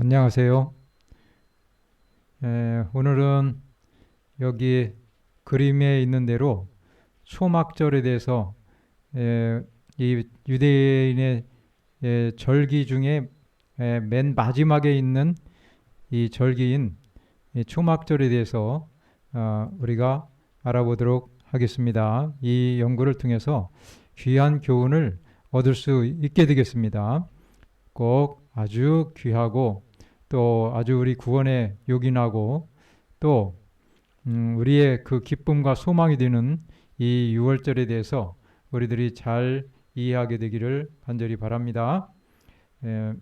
안녕하세요. 오늘은 여기 그림에 있는 대로 초막절에 대해서 이 유대인의 절기 중에 맨 마지막에 있는 이 절기인 이 초막절에 대해서 우리가 알아보도록 하겠습니다. 이 연구를 통해서 귀한 교훈을 얻을 수 있게 되겠습니다. 꼭 아주 귀하고 또 아주 우리 구원에 요긴하고 또 우리의 그 기쁨과 소망이 되는 이 6월절에 대해서 우리들이 잘 이해하게 되기를 간절히 바랍니다. 에,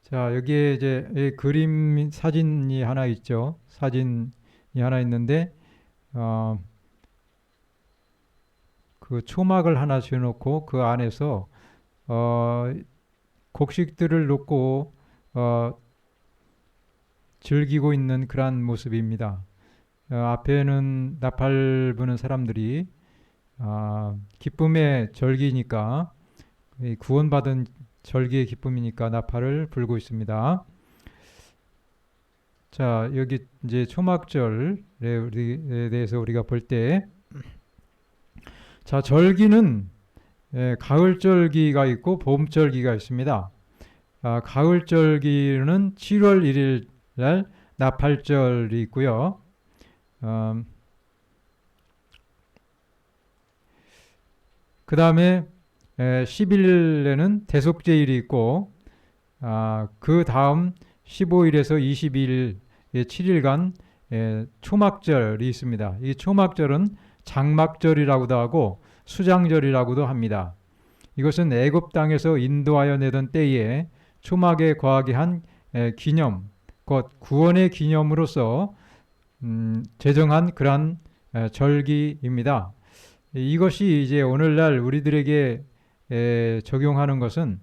자, 여기에 이제 이 그림 사진이 하나 있죠. 사진이 하나 있는데 어, 그 초막을 하나 지어놓고 그 안에서 어, 곡식들을 놓고 즐기고 있는 그러한 모습입니다. 앞에는 나팔 부는 사람들이 기쁨의 절기니까 구원받은 절기의 기쁨이니까 나팔을 불고 있습니다. 자, 여기 이제 초막절에 대해서 우리가 볼 때, 자, 절기는 가을절기가 있고 봄절기가 있습니다. 가을절기는 7월 1일 날 나팔절이 있고요. 그 다음에 10일에는 대속제일이 있고 그 다음 15일에서 22일 7일간 초막절이 있습니다. 이 초막절은 장막절이라고도 하고 수장절이라고도 합니다. 이것은 애굽 땅에서 인도하여 내던 때에 초막에 거하게 한 기념, 곧 구원의 기념으로서 제정한 그러한 절기입니다. 이것이 이제 오늘날 우리들에게 적용하는 것은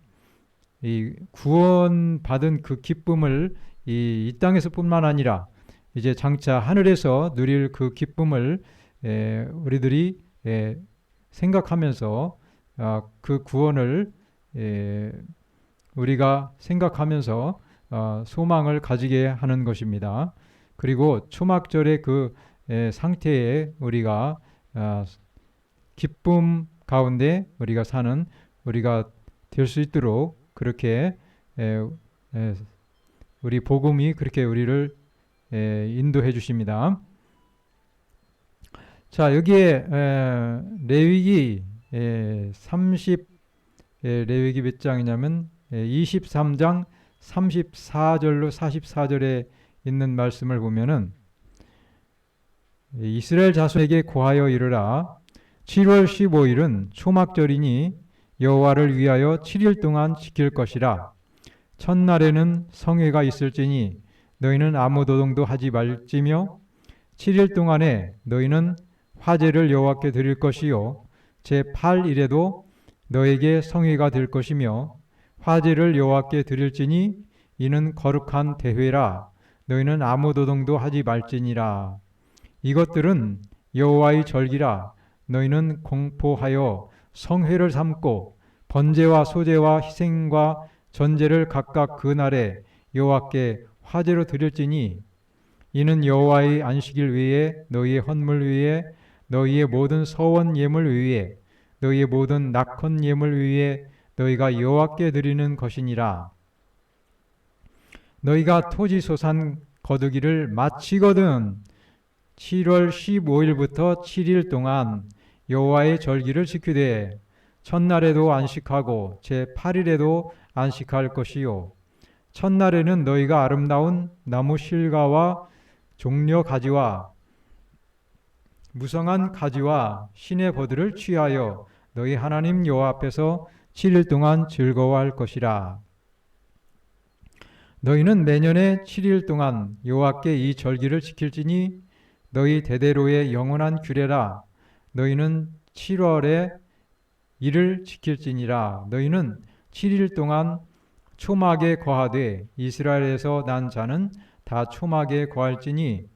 이 구원받은 그 기쁨을 이 땅에서뿐만 아니라 이제 장차 하늘에서 누릴 그 기쁨을 우리들이 생각하면서 그 구원을 우리가 생각하면서 소망을 가지게 하는 것입니다. 그리고 초막절의 그 상태에 우리가 기쁨 가운데 우리가 사는 우리가 될 수 있도록 그렇게 우리 복음이 그렇게 우리를 인도해 주십니다. 자, 여기에 레위기 30 레위기 몇 장이냐면 23장 34절로 44절에 있는 말씀을 보면은 이스라엘 자손에게 고하여 이르라 7월 15일은 초막절이니 여호와를 위하여 7일 동안 지킬 것이라 첫날에는 성회가 있을지니 너희는 아무 노동도 하지 말지며 7일 동안에 너희는 화제를 여호와께 드릴 것이요 제8일에도 너에게 성회가 될 것이며 화제를 여호와께 드릴지니 이는 거룩한 대회라 너희는 아무 노동도 하지 말지니라 이것들은 여호와의 절기라 너희는 공포하여 성회를 삼고 번제와 소제와 희생과 전제를 각각 그 날에 여호와께 화제로 드릴지니 이는 여호와의 안식일 위에 너희의 헌물 위에 너희의 모든 서원 예물 위에 너희의 모든 낙헌 예물 위에 너희가 여호와께 드리는 것이니라. 너희가 토지 소산 거두기를 마치거든 7월 15일부터 7일 동안 여호와의 절기를 지키되 첫날에도 안식하고 제8일에도 안식할 것이요 첫날에는 너희가 아름다운 나무 실과와 종려 가지와 무성한 가지와 신의 버들을 취하여 너희 하나님 여호와 앞에서 7일 동안 즐거워할 것이라. 너희는 내년에 7일 동안 여호와께 이 절기를 지킬지니 너희 대대로의 영원한 규례라. 너희는 7월에 이를 지킬지니라. 너희는 7일 동안 초막에 거하되 이스라엘에서 난 자는 다 초막에 거할지니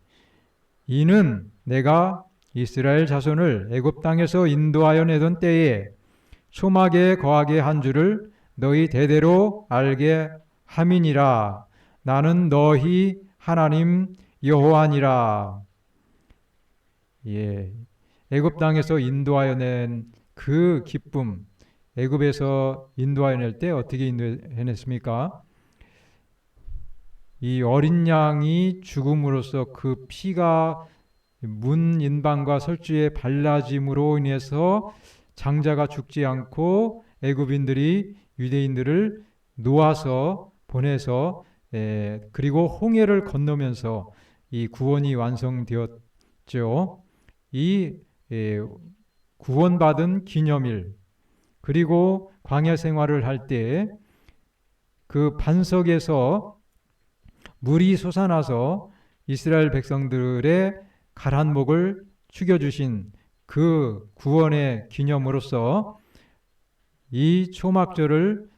이는 내가 이스라엘 자손을 애굽 땅에서 인도하여 내던 때에 초막에 거하게 한 줄을 너희 대대로 알게 함이니라. 나는 너희 하나님 여호와니라. 예, 애굽 땅에서 인도하여 낸 그 기쁨, 애굽에서 인도하여 낼 때 어떻게 인도해냈습니까? 이 어린 양이 죽음으로써 그 피가 문 인방과 설주에 발라짐으로 인해서 장자가 죽지 않고 애굽인들이 유대인들을 놓아서 보내서 그리고 홍해를 건너면서 이 구원이 완성되었죠. 이 구원받은 기념일 그리고 광야 생활을 할 때 그 반석에서 물이 솟아나서 이스라엘 백성들의 가란 목을 죽여주신 그 구원의 기념으로서 이 초막절을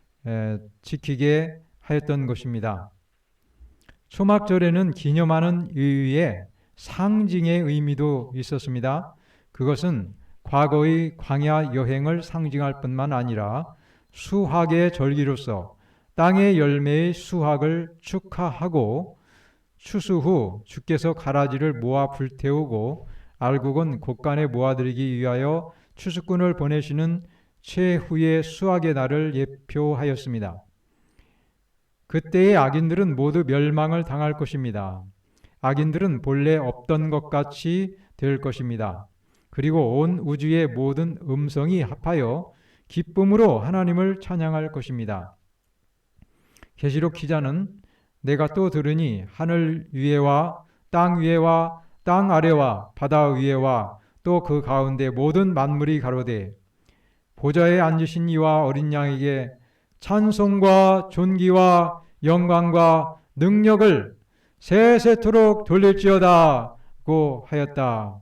지키게 하였던 것입니다. 초막절에는 기념하는 이유에 상징의 의미도 있었습니다. 그것은 과거의 광야 여행을 상징할 뿐만 아니라 수확의 절기로서 땅의 열매의 수확을 축하하고 추수 후 주께서 가라지를 모아 불태우고 알곡은 곳간에 모아들이기 위하여 추수꾼을 보내시는 최후의 수확의 날을 예표하였습니다. 그때의 악인들은 모두 멸망을 당할 것입니다. 악인들은 본래 없던 것 같이 될 것입니다. 그리고 온 우주의 모든 음성이 합하여 기쁨으로 하나님을 찬양할 것입니다. 계시록 기자는 내가 또 들으니 하늘 위에와 땅 위에와 땅 아래와 바다 위에와 또 그 가운데 모든 만물이 가로되 보좌에 앉으신 이와 어린 양에게 찬송과 존귀와 영광과 능력을 세세토록 돌릴지어다고 하였다.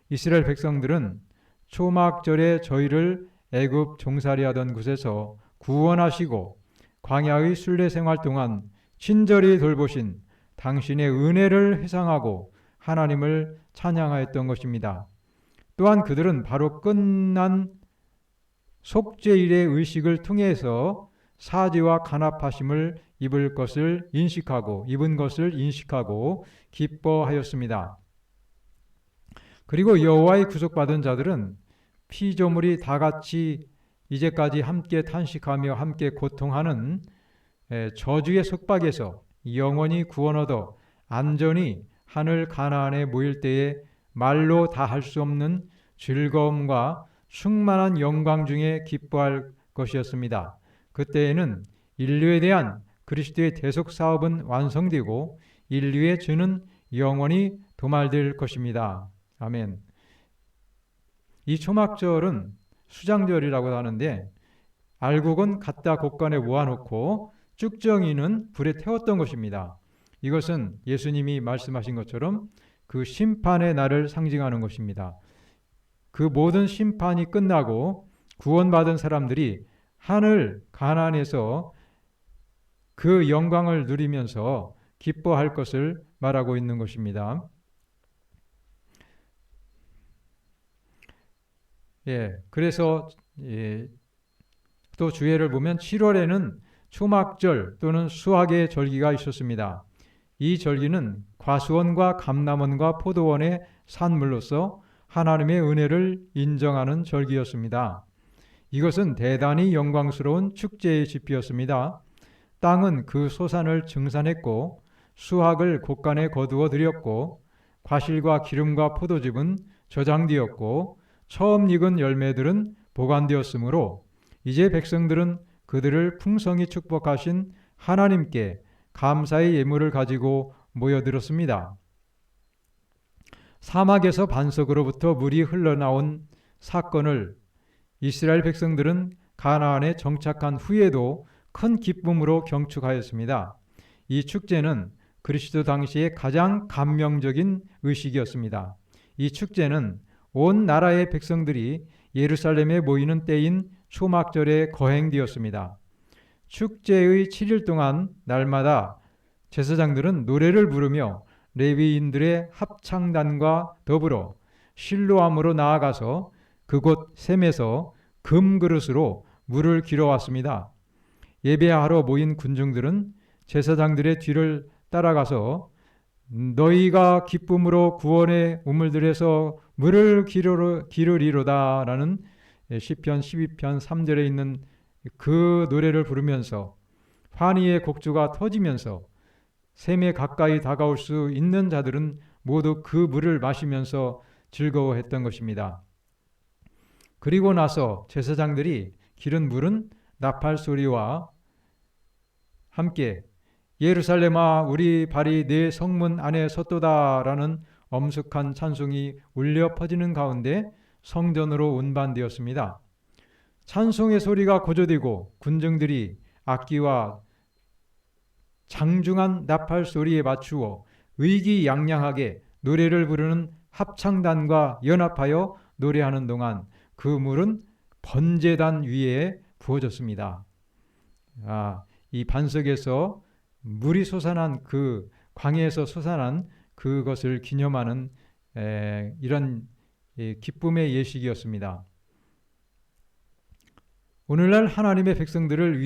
이스라엘 백성들은 초막절에 저희를 애굽 종살이 하던 곳에서 구원하시고 광야의 순례 생활 동안 친절히 돌보신 당신의 은혜를 회상하고 하나님을 찬양하였던 것입니다. 또한 그들은 바로 끝난 속죄일의 의식을 통해서 사죄와 간합하심을 입은 것을 인식하고 기뻐하였습니다. 그리고 여호와의 구속받은 자들은 피조물이 다 같이 이제까지 함께 탄식하며 함께 고통하는 저주의 속박에서 영원히 구원 얻어 안전히 하늘 가나안에 모일 때에 말로 다 할 수 없는 즐거움과 충만한 영광 중에 기뻐할 것이었습니다. 그때에는 인류에 대한 그리스도의 대속 사업은 완성되고 인류의 죄는 영원히 도말될 것입니다. 아멘. 이 초막절은 수장절이라고 하는데 알곡은 갖다 곳간에 모아놓고 쭉정이는 불에 태웠던 것입니다. 이것은 예수님이 말씀하신 것처럼 그 심판의 날을 상징하는 것입니다. 그 모든 심판이 끝나고 구원받은 사람들이 하늘 가나안에서 그 영광을 누리면서 기뻐할 것을 말하고 있는 것입니다. 그래서 또 주례를 보면 7월에는 초막절 또는 수확의 절기가 있었습니다. 이 절기는 과수원과 감람원과 포도원의 산물로서 하나님의 은혜를 인정하는 절기였습니다. 이것은 대단히 영광스러운 축제의 집이었습니다. 땅은 그 소산을 증산했고 수확을 곳간에 거두어 들였고 과실과 기름과 포도즙은 저장되었고 처음 익은 열매들은 보관되었으므로 이제 백성들은 그들을 풍성히 축복하신 하나님께 감사의 예물을 가지고 모여들었습니다. 사막에서 반석으로부터 물이 흘러나온 사건을 이스라엘 백성들은 가나안에 정착한 후에도 큰 기쁨으로 경축하였습니다. 이 축제는 그리스도 당시의 가장 감명적인 의식이었습니다. 이 축제는 온 나라의 백성들이 예루살렘에 모이는 때인 초막절에 거행되었습니다. 축제의 7일 동안 날마다 제사장들은 노래를 부르며 레위인들의 합창단과 더불어 실로암으로 나아가서 그곳 샘에서 금그릇으로 물을 길어왔습니다. 예배하러 모인 군중들은 제사장들의 뒤를 따라가서 너희가 기쁨으로 구원의 우물들에서 물을 기르리로다 라는 시편 12편 3절에 있는 그 노래를 부르면서 환희의 곡주가 터지면서 샘에 가까이 다가올 수 있는 자들은 모두 그 물을 마시면서 즐거워했던 것입니다. 그리고 나서 제사장들이 기른 물은 나팔 소리와 함께 예루살렘아 우리 발이 네 성문 안에 섰도다 라는 엄숙한 찬송이 울려 퍼지는 가운데 성전으로 운반되었습니다. 찬송의 소리가 고조되고 군중들이 악기와 장중한 나팔 소리에 맞추어 의기양양하게 노래를 부르는 합창단과 연합하여 노래하는 동안 그 물은 번제단 위에 부어졌습니다. 이 반석에서 물이 솟아난 그 광야에서 솟아난 그것을 기념하는 이런 기쁨의 예식이었습니다. 오늘날 하나님의 백성들을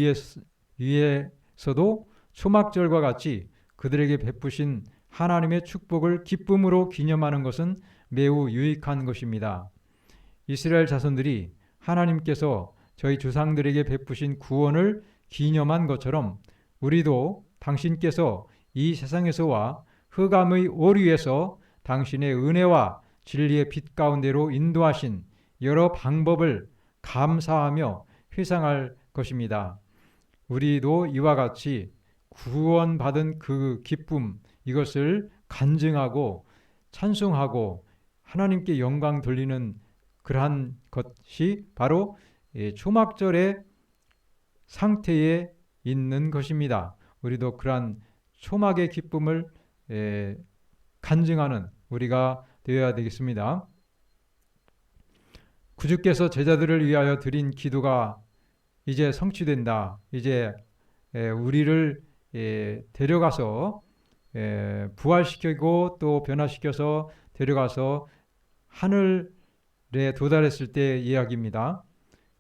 위해서도 초막절과 같이 그들에게 베푸신 하나님의 축복을 기쁨으로 기념하는 것은 매우 유익한 것입니다. 이스라엘 자손들이 하나님께서 저희 조상들에게 베푸신 구원을 기념한 것처럼 우리도 당신께서 이 세상에서와 흑암의 오류에서 당신의 은혜와 진리의 빛 가운데로 인도하신 여러 방법을 감사하며 회상할 것입니다. 우리도 이와 같이 구원받은 그 기쁨, 이것을 간증하고 찬송하고 하나님께 영광 돌리는 그러한 것이 바로 초막절의 상태에 있는 것입니다. 우리도 그러한 초막의 기쁨을 간증하는 우리가 되어야 되겠습니다. 구주께서 제자들을 위하여 드린 기도가 이제 성취된다. 이제 우리를 데려가서 부활시키고 또 변화시켜서 데려가서 하늘에 도달했을 때 이야기입니다.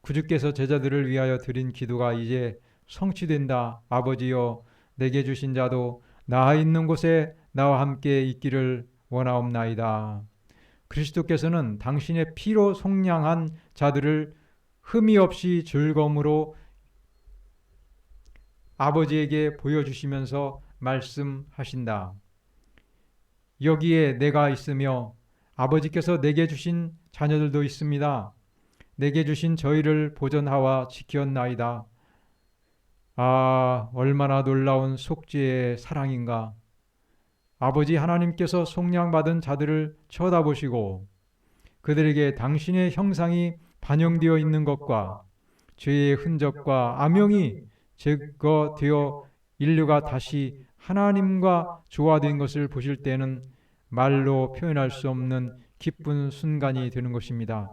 구주께서 제자들을 위하여 드린 기도가 이제 성취된다. 아버지여 내게 주신 자도 나 있는 곳에 나와 함께 있기를 원하옵나이다. 그리스도께서는 당신의 피로 속량한 자들을 흠이 없이 즐거움으로 아버지에게 보여주시면서 말씀하신다. 여기에 내가 있으며 아버지께서 내게 주신 자녀들도 있습니다. 내게 주신 저희를 보존하와 지켰나이다. 얼마나 놀라운 속죄의 사랑인가. 아버지 하나님께서 속량받은 자들을 쳐다보시고 그들에게 당신의 형상이 반영되어 있는 것과 죄의 흔적과 암영이 제거되어 인류가 다시 하나님과 조화된 것을 보실 때는 말로 표현할 수 없는 기쁜 순간이 되는 것입니다.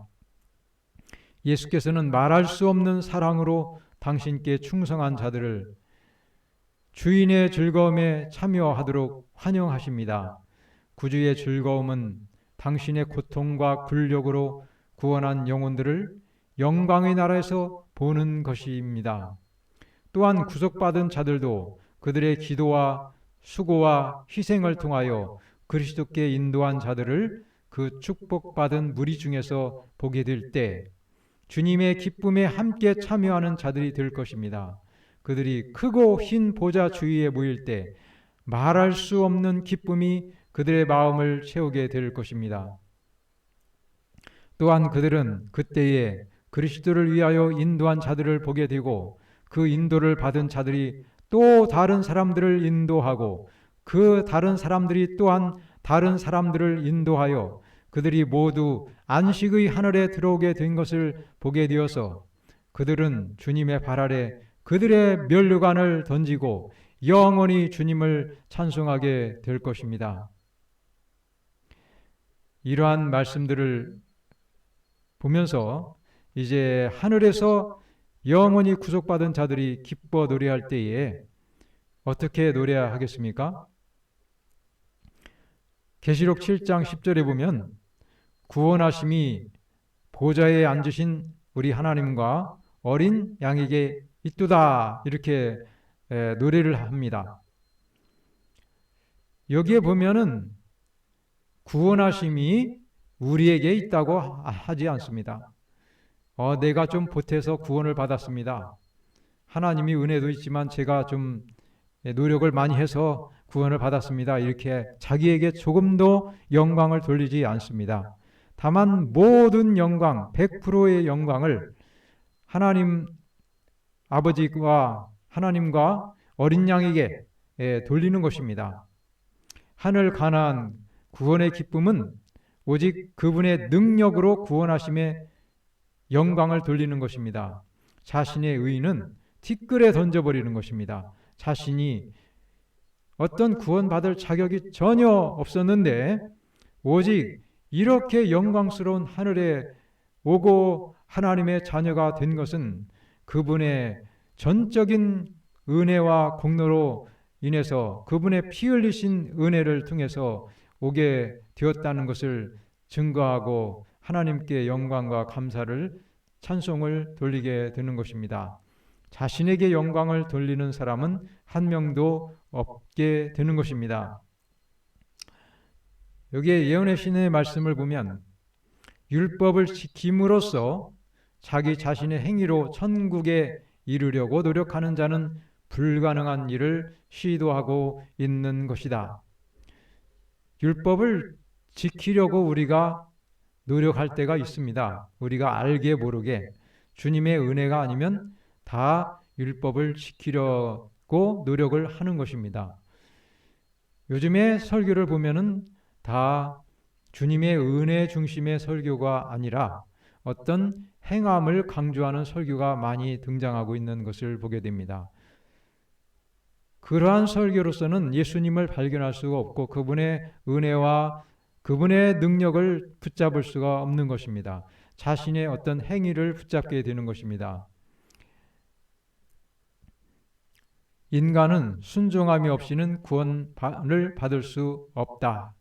예수께서는 말할 수 없는 사랑으로 당신께 충성한 자들을 주인의 즐거움에 참여하도록 환영하십니다. 구주의 즐거움은 당신의 고통과 굴욕으로 구원한 영혼들을 영광의 나라에서 보는 것입니다. 또한 구속받은 자들도 그들의 기도와 수고와 희생을 통하여 그리스도께 인도한 자들을 그 축복받은 무리 중에서 보게 될 때 주님의 기쁨에 함께 참여하는 자들이 될 것입니다. 그들이 크고 흰 보좌 주위에 모일 때 말할 수 없는 기쁨이 그들의 마음을 채우게 될 것입니다. 또한 그들은 그때에 그리스도를 위하여 인도한 자들을 보게 되고 그 인도를 받은 자들이 또 다른 사람들을 인도하고 그 다른 사람들이 또한 다른 사람들을 인도하여 그들이 모두 안식의 하늘에 들어오게 된 것을 보게 되어서 그들은 주님의 발 아래 그들의 면류관을 던지고 영원히 주님을 찬송하게 될 것입니다. 이러한 말씀들을 보면서 이제 하늘에서 영원히 구속받은 자들이 기뻐 노래할 때에 어떻게 노래하겠습니까? 계시록 7장 10절에 보면 구원하심이 보좌에 앉으신 우리 하나님과 어린 양에게 있도다 이렇게 노래를 합니다. 여기에 보면은 구원하심이 우리에게 있다고 하지 않습니다. 내가 좀 보태서 구원을 받았습니다. 하나님이 은혜도 있지만 제가 좀 노력을 많이 해서 구원을 받았습니다. 이렇게 자기에게 조금도 영광을 돌리지 않습니다. 다만 모든 영광, 100%의 영광을 하나님 아버지와 하나님과 어린 양에게 돌리는 것입니다. 하늘 가나안 구원의 기쁨은 오직 그분의 능력으로 구원하심에 영광을 돌리는 것입니다. 자신의 의는 티끌에 던져버리는 것입니다. 자신이 어떤 구원받을 자격이 전혀 없었는데 오직 이렇게 영광스러운 하늘에 오고 하나님의 자녀가 된 것은 그분의 전적인 은혜와 공로로 인해서 그분의 피 흘리신 은혜를 통해서 오게 되었다는 것을 증거하고 하나님께 영광과 감사를 찬송을 돌리게 되는 것입니다. 자신에게 영광을 돌리는 사람은 한 명도 없게 되는 것입니다. 여기에 예언의 신의 말씀을 보면 율법을 지킴으로써 자기 자신의 행위로 천국에 이르려고 노력하는 자는 불가능한 일을 시도하고 있는 것이다. 율법을 지키려고 우리가 노력할 때가 있습니다. 우리가 알게 모르게 주님의 은혜가 아니면 다 율법을 지키려고 노력을 하는 것입니다. 요즘에 설교를 보면은 다 주님의 은혜 중심의 설교가 아니라 어떤 행함을 강조하는 설교가 많이 등장하고 있는 것을 보게 됩니다. 그러한 설교로서는 예수님을 발견할 수가 없고 그분의 은혜와 그분의 능력을 붙잡을 수가 없는 것입니다. 자신의 어떤 행위를 붙잡게 되는 것입니다. 인간은 순종함이 없이는 구원을 받을 수 없다.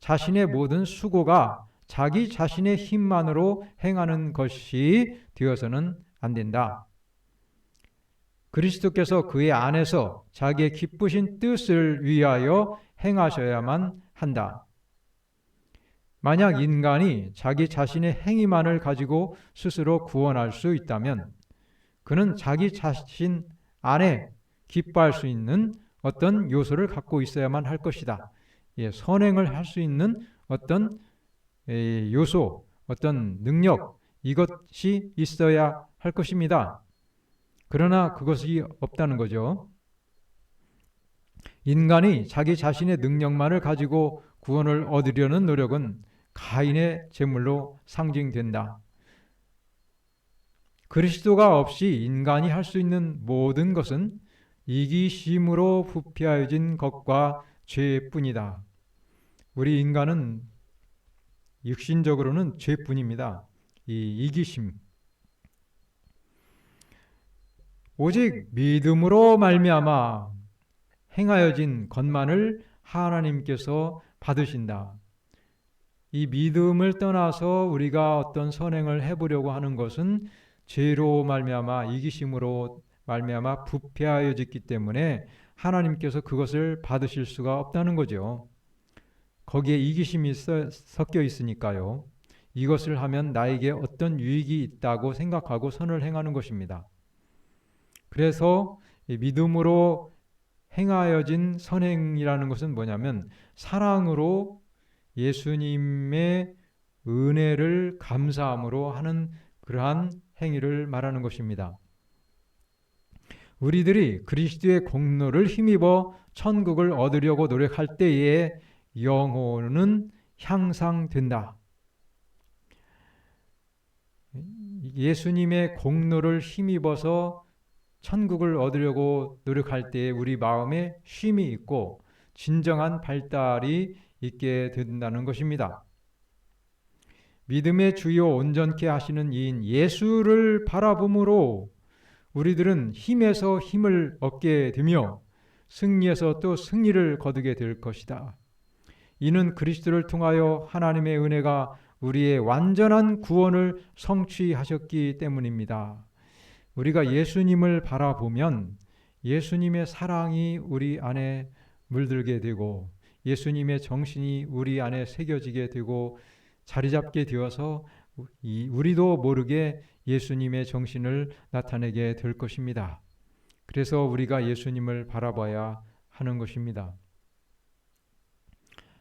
자신의 모든 수고가 자기 자신의 힘만으로 행하는 것이 되어서는 안 된다. 그리스도께서 그의 안에서 자기의 기쁘신 뜻을 위하여 행하셔야만 한다. 만약 인간이 자기 자신의 행위만을 가지고 스스로 구원할 수 있다면 그는 자기 자신 안에 기뻐할 수 있는 어떤 요소를 갖고 있어야만 할 것이다. 선행을 할 수 있는 어떤 요소, 어떤 능력, 이것이 있어야 할 것입니다. 그러나 그것이 없다는 거죠. 인간이 자기 자신의 능력만을 가지고 구원을 얻으려는 노력은 가인의 제물로 상징된다. 그리스도가 없이 인간이 할 수 있는 모든 것은 이기심으로 부패하여진 것과 죄뿐이다. 우리 인간은 육신적으로는 죄뿐입니다. 이 이기심. 오직 믿음으로 말미암아 행하여진 것만을 하나님께서 받으신다. 이 믿음을 떠나서 우리가 어떤 선행을 해보려고 하는 것은 죄로 말미암아 이기심으로 말미암아 부패하여졌기 때문에 하나님께서 그것을 받으실 수가 없다는 거죠. 거기에 이기심이 섞여 있으니까요. 이것을 하면 나에게 어떤 유익이 있다고 생각하고 선을 행하는 것입니다. 그래서 믿음으로 행하여진 선행이라는 것은 뭐냐면 사랑으로 예수님의 은혜를 감사함으로 하는 그러한 행위를 말하는 것입니다. 우리들이 그리스도의 공로를 힘입어 천국을 얻으려고 노력할 때에 영혼은 향상된다. 예수님의 공로를 힘입어서 천국을 얻으려고 노력할 때에 우리 마음에 쉼이 있고 진정한 발달이 있게 된다는 것입니다. 믿음의 주요 온전케 하시는 이인 예수를 바라봄으로 우리들은 힘에서 힘을 얻게 되며 승리에서 또 승리를 거두게 될 것이다. 이는 그리스도를 통하여 하나님의 은혜가 우리의 완전한 구원을 성취하셨기 때문입니다. 우리가 예수님을 바라보면 예수님의 사랑이 우리 안에 물들게 되고 예수님의 정신이 우리 안에 새겨지게 되고 자리 잡게 되어서 우리도 모르게 예수님의 정신을 나타내게 될 것입니다. 그래서 우리가 예수님을 바라봐야 하는 것입니다.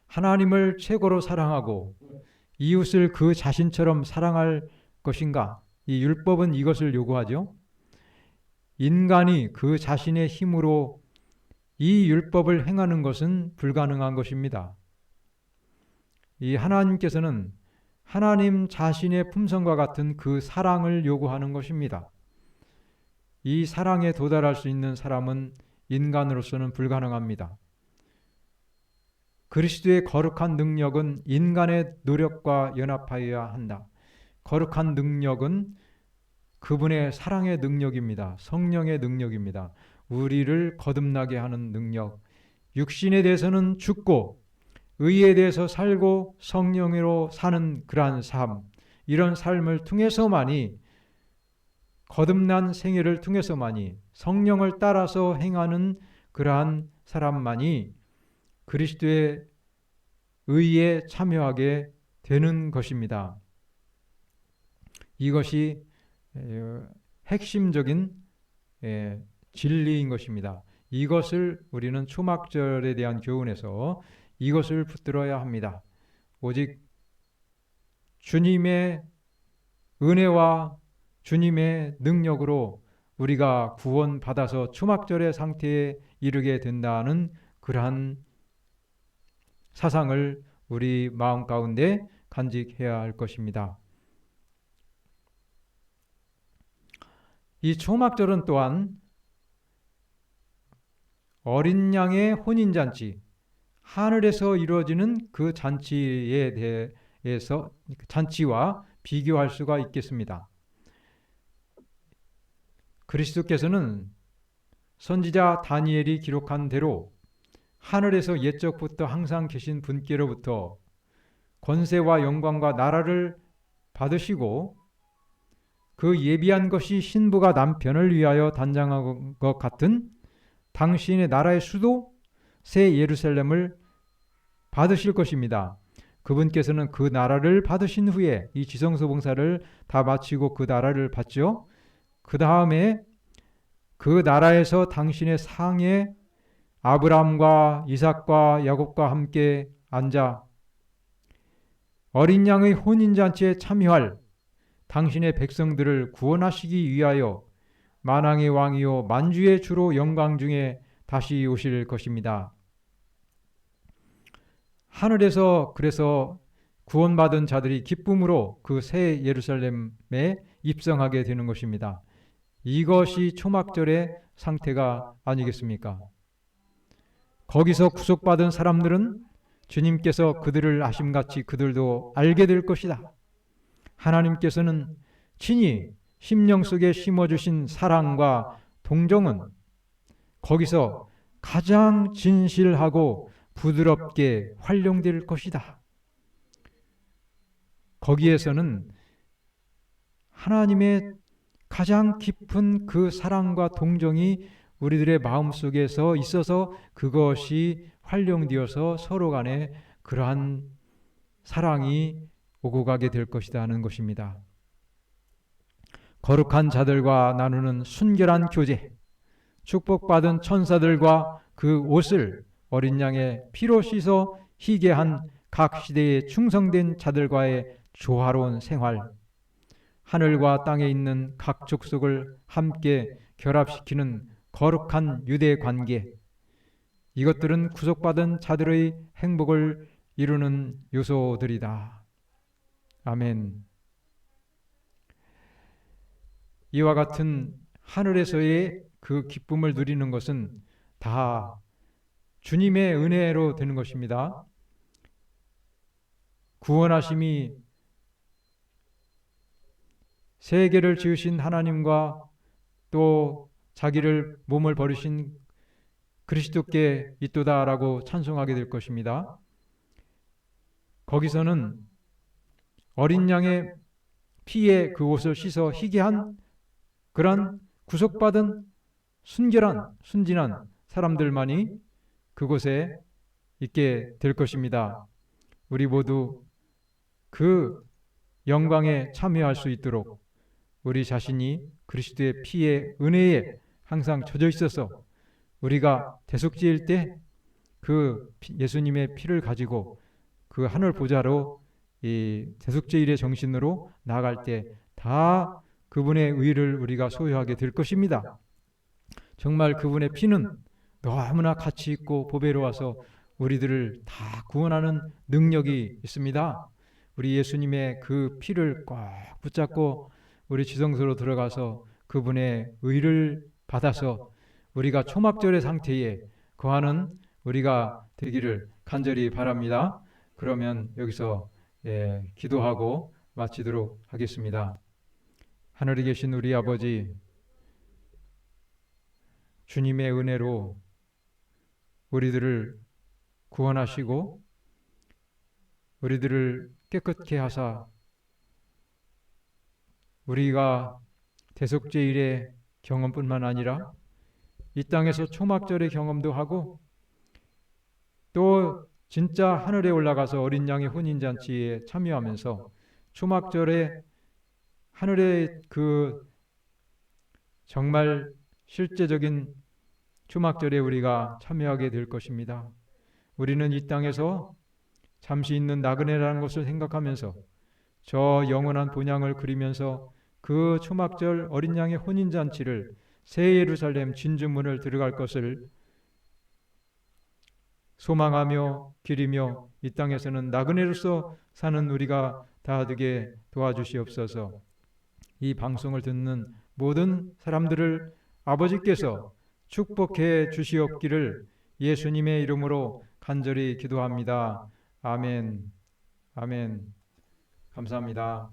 하나님을 최고로 사랑하고 이웃을 그 자신처럼 사랑할 것인가? 이 율법은 이것을 요구하죠. 인간이 그 자신의 힘으로 이 율법을 행하는 것은 불가능한 것입니다. 이 하나님께서는 하나님 자신의 품성과 같은 그 사랑을 요구하는 것입니다. 이 사랑에 도달할 수 있는 사람은 인간으로서는 불가능합니다. 그리스도의 거룩한 능력은 인간의 노력과 연합하여야 한다. 거룩한 능력은 그분의 사랑의 능력입니다. 성령의 능력입니다. 우리를 거듭나게 하는 능력. 육신에 대해서는 죽고 의에 대해서 살고 성령으로 사는 그러한 삶. 이런 삶을 통해서만이, 거듭난 생애를 통해서만이, 성령을 따라서 행하는 그러한 사람만이 그리스도의 의에 참여하게 되는 것입니다. 이것이 핵심적인 진리인 것입니다. 이것을 우리는 초막절에 대한 교훈에서 이것을 붙들어야 합니다. 오직 주님의 은혜와 주님의 능력으로 우리가 구원받아서 초막절의 상태에 이르게 된다는 그러한 사상을 우리 마음 가운데 간직해야 할 것입니다. 이 초막절은 또한 어린 양의 혼인잔치, 하늘에서 이루어지는 그 잔치에 대해서 잔치와 비교할 수가 있겠습니다. 그리스도께서는 선지자 다니엘이 기록한 대로 하늘에서 옛적부터 항상 계신 분께로부터 권세와 영광과 나라를 받으시고 그 예비한 것이 신부가 남편을 위하여 단장한 것 같은 당신의 나라의 수도 새 예루살렘을 받으실 것입니다. 그분께서는 그 나라를 받으신 후에 이 지성소 봉사를 다 마치고 그 나라를 받죠. 그 다음에 그 나라에서 당신의 상에 아브라함과 이삭과 야곱과 함께 앉아 어린 양의 혼인잔치에 참여할 당신의 백성들을 구원하시기 위하여 만왕의 왕이요 만주의 주로 영광 중에 다시 오실 것입니다. 하늘에서 그래서 구원받은 자들이 기쁨으로 그 새 예루살렘에 입성하게 되는 것입니다. 이것이 초막절의 상태가 아니겠습니까? 거기서 구속받은 사람들은 주님께서 그들을 아심같이 그들도 알게 될 것이다. 하나님께서는 친히 심령 속에 심어주신 사랑과 동정은 거기서 가장 진실하고 부드럽게 활용될 것이다. 거기에서는 하나님의 가장 깊은 그 사랑과 동정이 우리들의 마음속에서 있어서 그것이 활용되어서 서로 간에 그러한 사랑이 오고 가게 될 것이다 하는 것입니다. 거룩한 자들과 나누는 순결한 교제, 축복받은 천사들과 그 옷을 어린 양의 피로 씻어 희게 한 각 시대에 충성된 자들과의 조화로운 생활, 하늘과 땅에 있는 각 족속을 함께 결합시키는 거룩한 유대 관계, 이것들은 구속받은 자들의 행복을 이루는 요소들이다. 아멘. 이와 같은 하늘에서의 그 기쁨을 누리는 것은 다 주님의 은혜로 되는 것입니다. 구원하심이 세계를 지으신 하나님과 또 자기를 몸을 버리신 그리스도께 있도다라고 찬송하게 될 것입니다. 거기서는 어린 양의 피에 그 옷을 씻어 희게 한 그런 구속받은 순결한 순진한 사람들만이 그곳에 있게 될 것입니다. 우리 모두 그 영광에 참여할 수 있도록 우리 자신이 그리스도의 피의 은혜에 항상 젖어 있어서 우리가 대속죄일 때 그 예수님의 피를 가지고 그 하늘 보좌로 이 대속죄일의 정신으로 나아갈 때 다 그분의 의를 우리가 소유하게 될 것입니다. 정말 그분의 피는 너무나 가치 있고 보배로워서 우리들을 다 구원하는 능력이 있습니다. 우리 예수님의 그 피를 꼭 붙잡고 우리 지성소로 들어가서 그분의 의를 받아서 우리가 초막절의 상태에 거하는 우리가 되기를 간절히 바랍니다. 그러면 여기서 기도하고 마치도록 하겠습니다. 하늘에 계신 우리 아버지, 주님의 은혜로 우리들을 구원하시고 우리들을 깨끗게 하사 우리가 대속죄일의 경험뿐만 아니라 이 땅에서 초막절의 경험도 하고 또 진짜 하늘에 올라가서 어린 양의 혼인잔치에 참여하면서 초막절에 하늘의 그 정말 실제적인 초막절에 우리가 참여하게 될 것입니다. 우리는 이 땅에서 잠시 있는 나그네라는 것을 생각하면서 저 영원한 본향을 그리면서 그 초막절 어린 양의 혼인잔치를 새 예루살렘 진주문을 들어갈 것을 소망하며 기리며 이 땅에서는 나그네로서 사는 우리가 다 되게 도와주시옵소서. 이 방송을 듣는 모든 사람들을 아버지께서 축복해 주시옵기를 예수님의 이름으로 간절히 기도합니다. 아멘. 아멘. 감사합니다.